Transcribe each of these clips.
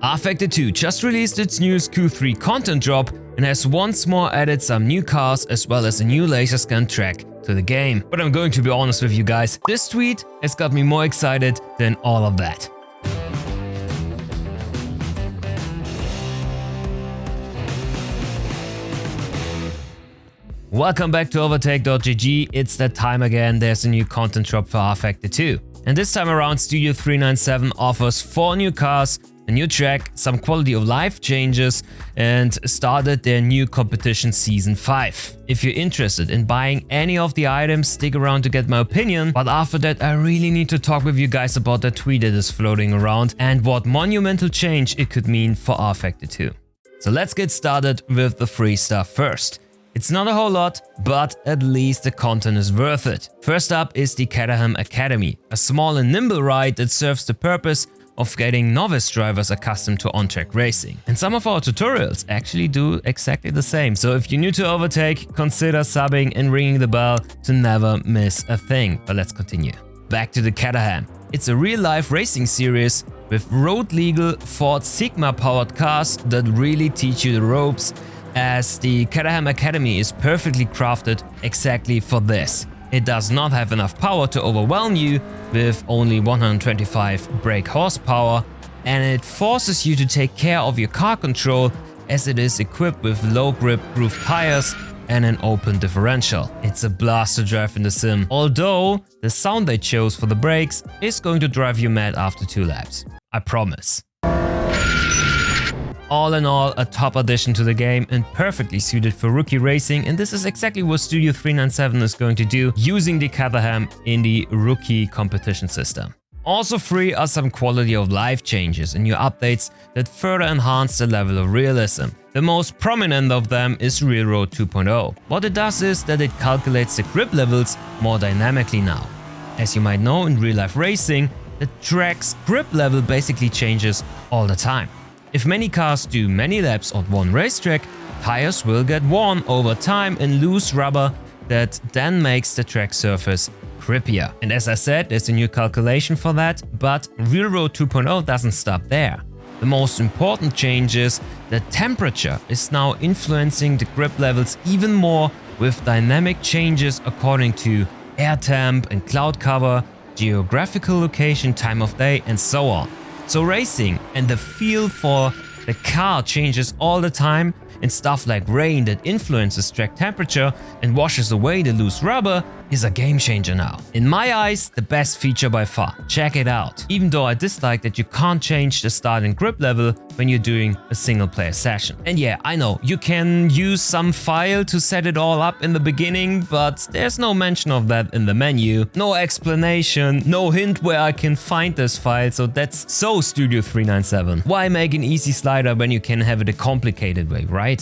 rFactor 2 just released its new Q3 content drop and has once more added some new cars as well as a new laser scan track to the game. But I'm going to be honest with you guys, this tweet has got me more excited than all of that. Welcome back to Overtake.gg, it's that time again, there's a new content drop for rFactor 2. And this time around Studio 397 offers 4 new cars, a new track, some quality of life changes and started their new competition Season 5. If you're interested in buying any of the items, stick around to get my opinion, but after that I really need to talk with you guys about that tweet that is floating around and what monumental change it could mean for rFactor 2. So let's get started with the free stuff first. It's not a whole lot, but at least the content is worth it. First up is the Caterham Academy, a small and nimble ride that serves the purpose of getting novice drivers accustomed to on-track racing. And some of our tutorials actually do exactly the same, so if you're new to Overtake, consider subbing and ringing the bell to never miss a thing. But let's continue. Back to the Caterham. It's a real-life racing series with road-legal Ford Sigma-powered cars that really teach you the ropes, as the Caterham Academy is perfectly crafted exactly for this. It does not have enough power to overwhelm you with only 125 brake horsepower, and it forces you to take care of your car control as it is equipped with low grip groove tires and an open differential. It's a blast to drive in the sim, although the sound they chose for the brakes is going to drive you mad after 2 laps. I promise. All in all, a top addition to the game and perfectly suited for rookie racing, and this is exactly what Studio 397 is going to do using the Caterham in the rookie competition system. Also free are some quality of life changes and new updates that further enhance the level of realism. The most prominent of them is Railroad 2.0. What it does is that it calculates the grip levels more dynamically now. As you might know, in real life racing, the track's grip level basically changes all the time. If many cars do many laps on one racetrack, tires will get worn over time and lose rubber that then makes the track surface grippier. And as I said, there's a new calculation for that, but Railroad 2.0 doesn't stop there. The most important change is that temperature is now influencing the grip levels even more with dynamic changes according to air temp and cloud cover, geographical location, time of day and so on. So racing and the feel for the car changes all the time, and stuff like rain that influences track temperature and washes away the loose rubber is a game changer now. In my eyes, the best feature by far. Check it out. Even though I dislike that you can't change the starting grip level when you're doing a single player session. And yeah, I know, you can use some file to set it all up in the beginning, but there's no mention of that in the menu. No explanation, no hint where I can find this file, so that's so Studio 397. Why make an easy slider when you can have it a complicated way, right?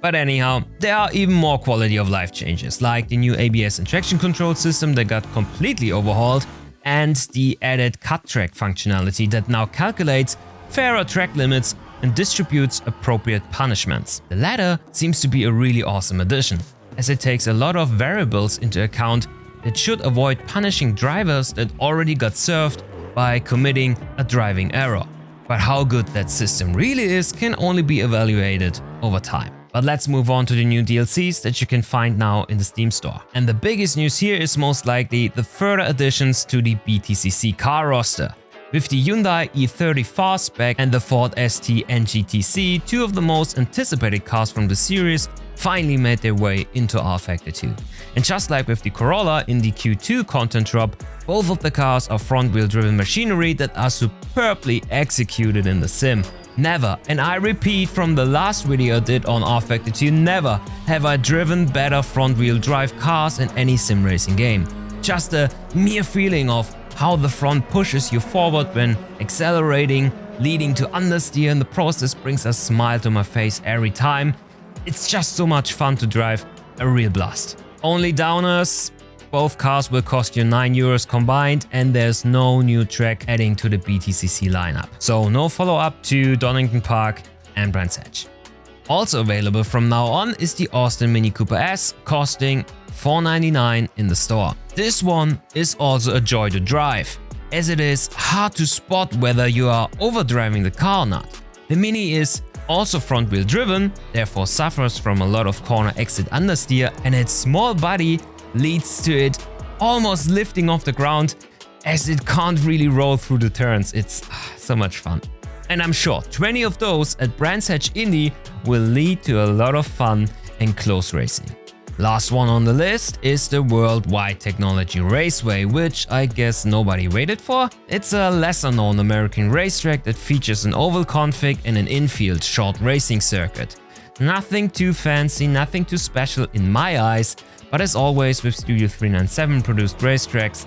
But anyhow, there are even more quality of life changes, like the new ABS and traction control system that got completely overhauled, and the added cut track functionality that now calculates fairer track limits and distributes appropriate punishments. The latter seems to be a really awesome addition, as it takes a lot of variables into account that should avoid punishing drivers that already got served by committing a driving error. But how good that system really is can only be evaluated over time. But let's move on to the new DLCs that you can find now in the Steam store. And the biggest news here is most likely the further additions to the BTCC car roster. With the Hyundai E30 Fastback and the Ford ST NGTC, 2 of the most anticipated cars from the series finally made their way into rFactor 2. And just like with the Corolla in the Q2 content drop, both of the cars are front-wheel driven machinery that are superbly executed in the sim. Never, and I repeat from the last video I did on rFactor 2, never have I driven better front-wheel drive cars in any sim racing game. Just a mere feeling of how the front pushes you forward when accelerating, leading to understeer in the process brings a smile to my face every time. It's just so much fun to drive, a real blast. Only downers, both cars will cost you €9 combined, and there's no new track adding to the BTCC lineup. So no follow-up to Donington Park and Brands Hatch. Also available from now on is the Austin Mini Cooper S, costing $499 in the store. This one is also a joy to drive, as it is hard to spot whether you are overdriving the car or not. The Mini is also front-wheel driven, therefore suffers from a lot of corner exit understeer, and its small body leads to it almost lifting off the ground as it can't really roll through the turns. It's so much fun. And I'm sure 20 of those at Brands Hatch Indy will lead to a lot of fun and close racing. Last one on the list is the Worldwide Technology Raceway, which I guess nobody waited for. It's a lesser known American racetrack that features an oval config and an infield short racing circuit. Nothing too fancy, nothing too special in my eyes, but as always with Studio 397 produced racetracks,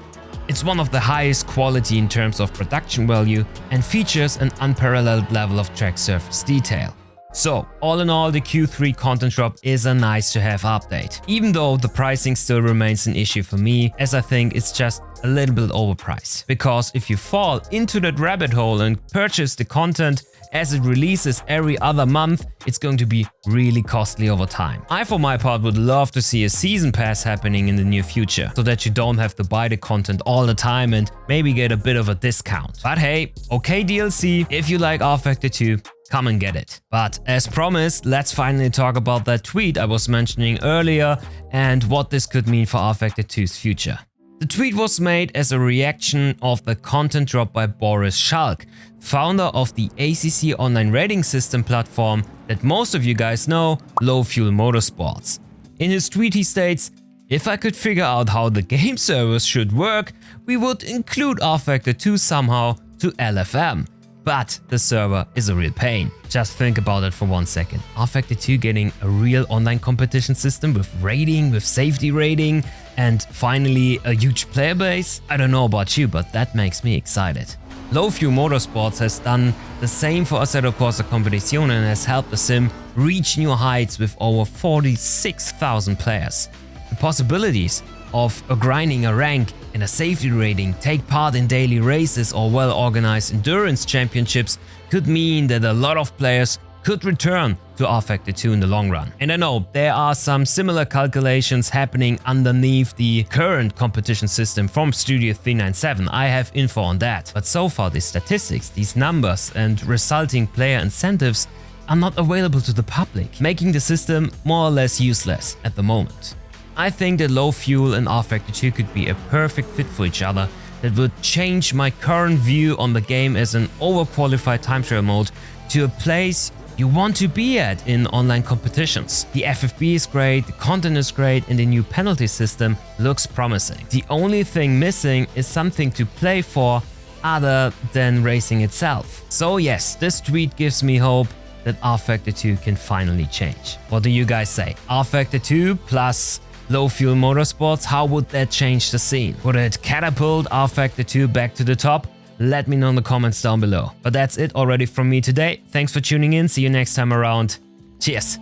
it's one of the highest quality in terms of production value and features an unparalleled level of track surface detail. So, all in all, the Q3 content drop is a nice to have update, even though the pricing still remains an issue for me, as I think it's just a little bit overpriced. Because if you fall into that rabbit hole and purchase the content as it releases every other month, it's going to be really costly over time. I for my part would love to see a season pass happening in the near future, so that you don't have to buy the content all the time and maybe get a bit of a discount. But hey, okay DLC, if you like rFactor 2, come and get it. But as promised, let's finally talk about that tweet I was mentioning earlier and what this could mean for rFactor 2's future. The tweet was made as a reaction of the content drop by Boris Schalk, founder of the ACC online rating system platform that most of you guys know, Fuel Motorsports. In his tweet he states, "If I could figure out how the game servers should work, we would include rFactor 2 somehow to LFM. But the server is a real pain." Just think about it for 1 second. rFactor 2 getting a real online competition system with rating, with safety rating, and finally a huge player base? I don't know about you, but that makes me excited. Fuel Motorsports has done the same for Assetto Corsa Competizione and has helped the sim reach new heights with over 46,000 players. The possibilities of grinding a rank in a safety rating, take part in daily races or well-organized endurance championships could mean that a lot of players could return to rFactor 2 in the long run. And I know there are some similar calculations happening underneath the current competition system from Studio 397. I have info on that. But so far the statistics, these numbers and resulting player incentives are not available to the public, making the system more or less useless at the moment. I think that Fuel and rFactor 2 could be a perfect fit for each other that would change my current view on the game as an overqualified time trial mode to a place you want to be at in online competitions. The FFB is great, the content is great, and the new penalty system looks promising. The only thing missing is something to play for other than racing itself. So yes, this tweet gives me hope that rFactor 2 can finally change. What do you guys say? rFactor 2 plus Fuel Motorsports, how would that change the scene? Would it catapult rFactor 2 back to the top? Let me know in the comments down below. But that's it already from me today. Thanks for tuning in. See you next time around. Cheers!